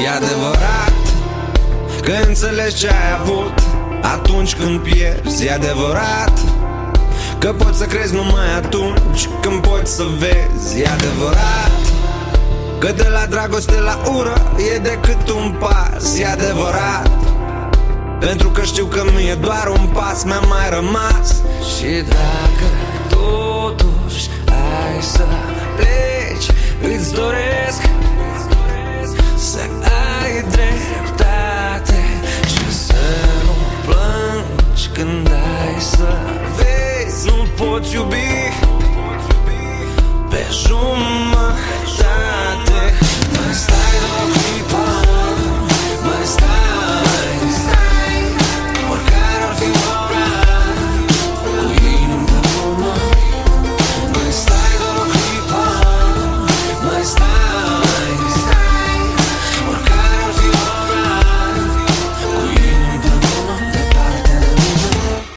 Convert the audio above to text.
E adevărat că înțelegi ce ai avut atunci când pierzi. E adevărat că poți să crezi numai atunci când poți să vezi. E adevărat că de la dragoste la ură e decât un pas. E adevărat, pentru că știu că nu e doar un pas, mi-a mai rămas. Și dacă totuși ai să pleci, îți doresc